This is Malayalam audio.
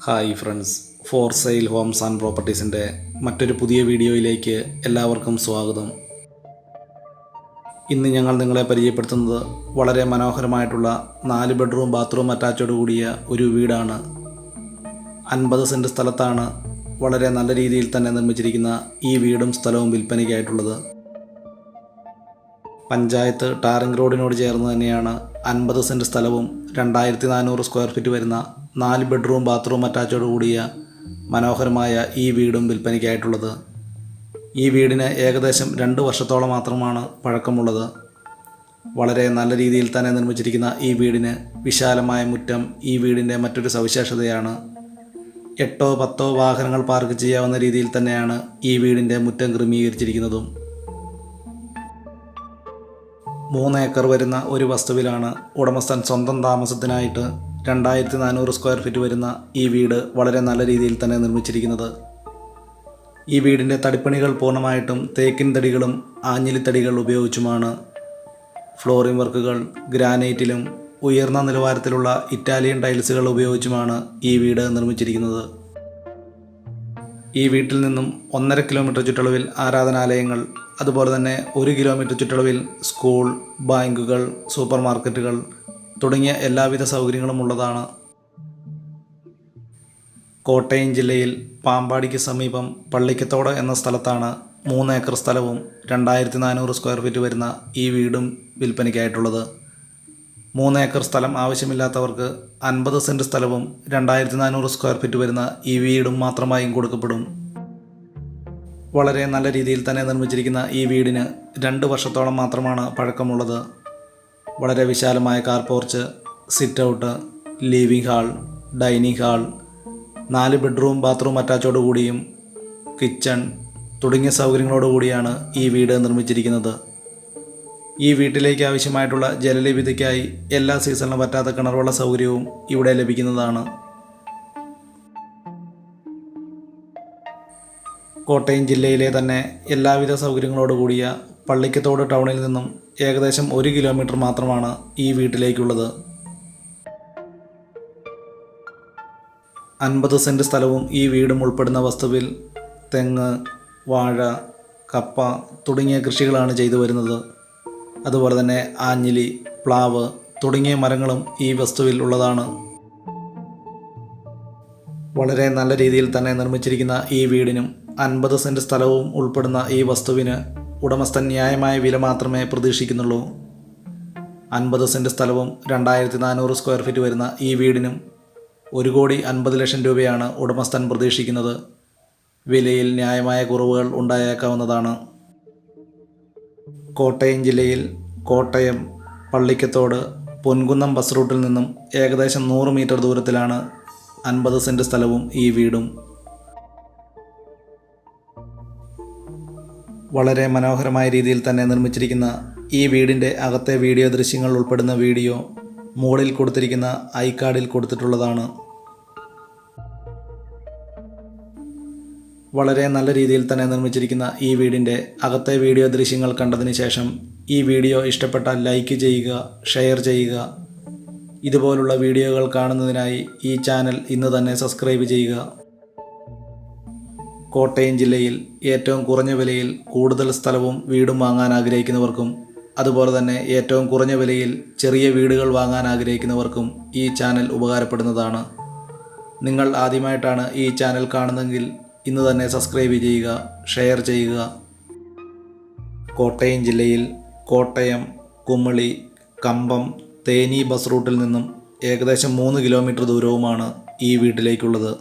Hi friends, for sale homes and പ്രോപ്പർട്ടീസിൻ്റെ മറ്റൊരു പുതിയ വീഡിയോയിലേക്ക് എല്ലാവർക്കും സ്വാഗതം. ഇന്ന് ഞങ്ങൾ നിങ്ങളെ പരിചയപ്പെടുത്തുന്നത് വളരെ മനോഹരമായിട്ടുള്ള 4 ബെഡ്റൂം ബാത്റൂം അറ്റാച്ചോട് കൂടിയ ഒരു വീടാണ്. 50 സെൻറ്റ് സ്ഥലത്താണ് വളരെ നല്ല രീതിയിൽ തന്നെ നിർമ്മിച്ചിരിക്കുന്ന ഈ വീടും സ്ഥലവും വിൽപ്പനയ്ക്കായിട്ടുള്ളത്. പഞ്ചായത്ത് ടാറിംഗ് റോഡിനോട് ചേർന്ന് തന്നെയാണ് 50 സെൻറ്റ് സ്ഥലവും 2400 സ്ക്വയർ ഫീറ്റ് വരുന്ന 4 ബെഡ്റൂം ബാത്റൂം അറ്റാച്ചോട് കൂടിയ മനോഹരമായ ഈ വീടും വിൽപ്പനയ്ക്കായിട്ടുള്ളത്. ഈ വീടിന് ഏകദേശം 2 വർഷത്തോളം മാത്രമാണ് പഴക്കമുള്ളത്. വളരെ നല്ല രീതിയിൽ തന്നെ നിർമ്മിച്ചിരിക്കുന്ന ഈ വീടിന് വിശാലമായ മുറ്റം ഈ വീടിൻ്റെ മറ്റൊരു സവിശേഷതയാണ്. 8-10 വാഹനങ്ങൾ പാർക്ക് ചെയ്യാവുന്ന രീതിയിൽ തന്നെയാണ് ഈ വീടിൻ്റെ മുറ്റം ക്രമീകരിച്ചിരിക്കുന്നതും. 3 ഏക്കർ വരുന്ന ഒരു വസ്തുവിലാണ് ഉടമസ്ഥൻ സ്വന്തം താമസത്തിനായിട്ട് 2400 സ്ക്വയർ ഫീറ്റ് വരുന്ന ഈ വീട് വളരെ നല്ല രീതിയിൽ തന്നെ നിർമ്മിച്ചിരിക്കുന്നത്. ഈ വീടിൻ്റെ തടിപ്പണികൾ പൂർണ്ണമായിട്ടും തേക്കിൻ തടികളും ആഞ്ഞിലിത്തടികൾ ഉപയോഗിച്ചുമാണ്. ഫ്ലോറിംഗ് വർക്കുകൾ ഗ്രാനൈറ്റിലും ഉയർന്ന നിലവാരത്തിലുള്ള ഇറ്റാലിയൻ ടൈൽസുകൾ ഉപയോഗിച്ചുമാണ് ഈ വീട് നിർമ്മിച്ചിരിക്കുന്നത്. ഈ വീട്ടിൽ നിന്നും 1.5 കിലോമീറ്റർ ചുറ്റളവിൽ ആരാധനാലയങ്ങൾ, അതുപോലെ തന്നെ 1 കിലോമീറ്റർ ചുറ്റളവിൽ സ്കൂൾ, ബാങ്കുകൾ, സൂപ്പർ മാർക്കറ്റുകൾ തുടങ്ങിയ എല്ലാവിധ സൗകര്യങ്ങളും ഉള്ളതാണ്. കോട്ടയം ജില്ലയിൽ പാമ്പാടിക്ക് സമീപം പള്ളിക്കത്തോട് എന്ന സ്ഥലത്താണ് 3 ഏക്കർ സ്ഥലവും 2400 സ്ക്വയർ ഫീറ്റ് വരുന്ന ഈ വീടും വിൽപ്പനയ്ക്കായിട്ടുള്ളത്. 3 ഏക്കർ സ്ഥലം ആവശ്യമില്ലാത്തവർക്ക് 50 സെൻറ്റ് സ്ഥലവും 2400 സ്ക്വയർ ഫീറ്റ് വരുന്ന ഈ വീടും മാത്രമായും കൊടുക്കപ്പെടും. വളരെ നല്ല രീതിയിൽ തന്നെ നിർമ്മിച്ചിരിക്കുന്ന ഈ വീടിന് 2 വർഷത്തോളം മാത്രമാണ് പഴക്കമുള്ളത്. വളരെ വിശാലമായ car porch, sit out, living hall, dining hall, 4 bedroom bathroom അറ്റാച്ചോട് കൂടിയും കിച്ചൺ തുടങ്ങിയ സൗകര്യങ്ങളോടുകൂടിയാണ് ഈ വീട് നിർമ്മിച്ചിരിക്കുന്നത്. ഈ വീട്ടിലേക്ക് ആവശ്യമായിട്ടുള്ള ജലലഭ്യതയ്ക്കായി എല്ലാ സീസണിലും പറ്റാത്ത കിണർവെള്ള സൗകര്യവും ഇവിടെ ലഭിക്കുന്നതാണ്. കോട്ടയം ജില്ലയിലെ തന്നെ എല്ലാവിധ സൗകര്യങ്ങളോടുകൂടിയ പള്ളിക്കത്തോട് ടൗണിൽ നിന്നും ഏകദേശം 1 കിലോമീറ്റർ മാത്രമാണ് ഈ വീട്ടിലേക്കുള്ളത്. 50 സെൻറ്റ് സ്ഥലവും ഈ വീടും ഉൾപ്പെടുന്ന വസ്തുവിൽ തെങ്ങ്, വാഴ, കപ്പ തുടങ്ങിയ കൃഷികളാണ് ചെയ്തു വരുന്നത്. അതുപോലെ തന്നെ ആഞ്ഞിലി, പ്ലാവ് തുടങ്ങിയ മരങ്ങളും ഈ വസ്തുവിൽ ഉള്ളതാണ്. വളരെ നല്ല രീതിയിൽ തന്നെ നിർമ്മിച്ചിരിക്കുന്ന ഈ വീടിനും 50 സെൻറ്റ് സ്ഥലവും ഉൾപ്പെടുന്ന ഈ വസ്തുവിന് ഉടമസ്ഥൻ ന്യായമായ വില മാത്രമേ പ്രതീക്ഷിക്കുന്നുള്ളൂ. 50 സെൻറ്റ് സ്ഥലവും 2400 സ്ക്വയർ ഫീറ്റ് വരുന്ന ഈ വീടിനും 1,50,00,000 രൂപയാണ് ഉടമസ്ഥൻ പ്രതീക്ഷിക്കുന്നത്. വിലയിൽ ന്യായമായ കുറവുകൾ ഉണ്ടായേക്കാവുന്നതാണ്. കോട്ടയം ജില്ലയിൽ കോട്ടയം, പള്ളിക്കത്തോട്, പൊൻകുന്നം ബസ് റൂട്ടിൽ നിന്നും ഏകദേശം 100 മീറ്റർ ദൂരത്തിലാണ് 50 സെൻറ്റ് സ്ഥലവും ഈ വീടും. വളരെ മനോഹരമായ രീതിയിൽ തന്നെ നിർമ്മിച്ചിരിക്കുന്ന ഈ വീടിൻ്റെ അകത്തെ വീഡിയോ ദൃശ്യങ്ങൾ ഉൾപ്പെടുന്ന വീഡിയോ മുകളിൽ കൊടുത്തിരിക്കുന്ന ഐ കാർഡിൽ കൊടുത്തിട്ടുള്ളതാണ്. വളരെ നല്ല രീതിയിൽ തന്നെ നിർമ്മിച്ചിരിക്കുന്ന ഈ വീടിൻ്റെ അകത്തെ വീഡിയോ ദൃശ്യങ്ങൾ കണ്ടതിന് ശേഷം ഈ വീഡിയോ ഇഷ്ടപ്പെട്ടാൽ ലൈക്ക് ചെയ്യുക, ഷെയർ ചെയ്യുക. ഇതുപോലുള്ള വീഡിയോകൾ കാണുന്നതിനായി ഈ ചാനൽ ഇന്ന് തന്നെ സബ്സ്ക്രൈബ് ചെയ്യുക. കോട്ടയം ജില്ലയിൽ ഏറ്റവും കുറഞ്ഞ വിലയിൽ കൂടുതൽ സ്ഥലവും വീടും വാങ്ങാൻ ആഗ്രഹിക്കുന്നവർക്കും, അതുപോലെ തന്നെ ഏറ്റവും കുറഞ്ഞ വിലയിൽ ചെറിയ വീടുകൾ വാങ്ങാൻ ആഗ്രഹിക്കുന്നവർക്കും ഈ ചാനൽ ഉപകാരപ്പെടുന്നതാണ്. നിങ്ങൾ ആദ്യമായിട്ടാണ് ഈ ചാനൽ കാണുന്നതെങ്കിൽ ഇന്ന് തന്നെ സബ്സ്ക്രൈബ് ചെയ്യുക, ഷെയർ ചെയ്യുക. കോട്ടയം ജില്ലയിൽ കോട്ടയം, കുമളി, കമ്പം, തേനി ബസ് റൂട്ടിൽ നിന്നും ഏകദേശം 3 കിലോമീറ്റർ ദൂരവുമാണ് ഈ വീട്ടിലേക്കുള്ളത്.